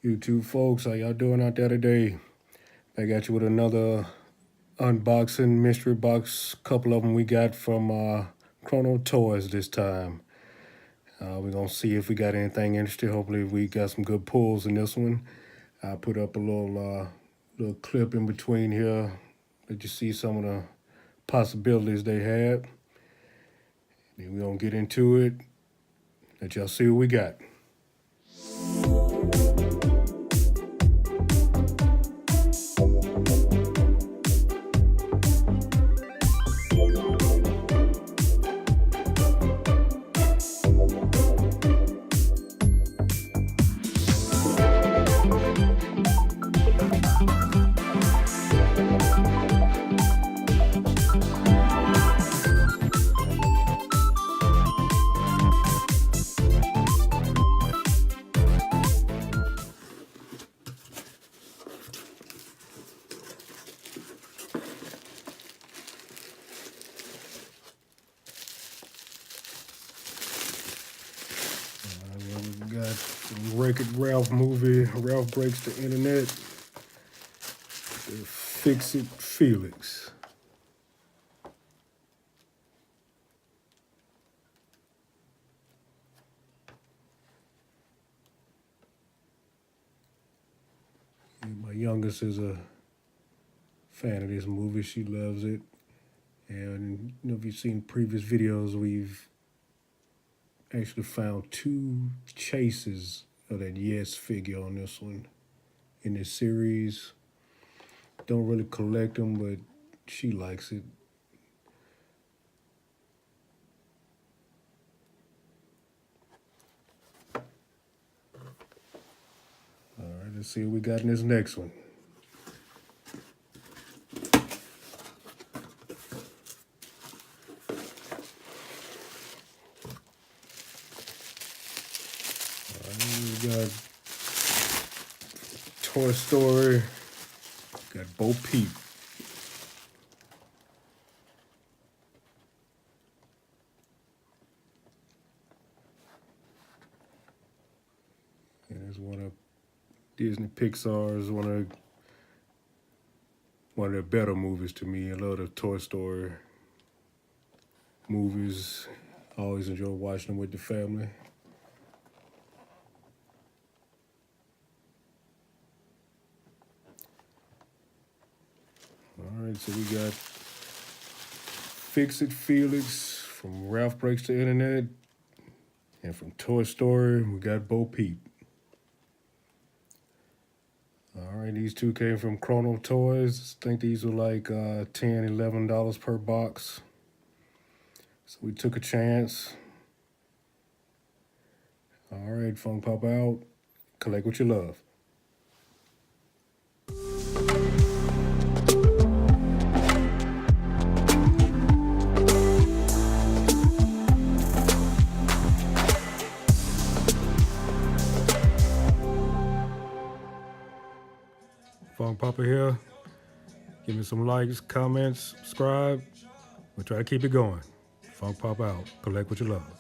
YouTube folks, how y'all doing out there today? Back at you with another unboxing mystery box. Couple of them we got from Chrono Toys this time. We're gonna see if we got anything interesting. Hopefully we got some good pulls in this one. I put up a little clip in between here. Let you see some of the possibilities they had. Then we're gonna get into it. Let y'all see what we got. We got some Wreck-It Ralph movie. Ralph breaks the internet. The Fix-It Felix. My youngest is a fan of this movie. She loves it. And you know, if you've seen previous videos, we've actually found 2 chases of that Yes figure on this one in this series. Don't really collect them, but she likes it. All right, let's see what we got in this next one. We got Toy Story. Got Bo Peep. And it's one of Disney Pixar's one of their better movies to me. I love the Toy Story movies. I always enjoy watching them with the family. All right, so we got Fix-It Felix from Ralph Breaks the Internet, and from Toy Story, we got Bo Peep. All right, these 2 came from Chrono Toys. I think these were like $10, $11 per box. So we took a chance. All right, Funko Pop out. Collect what you love. Funko Papa here. Give me some likes, comments, subscribe. We'll try to keep it going. Funko Pop out. Collect what you love.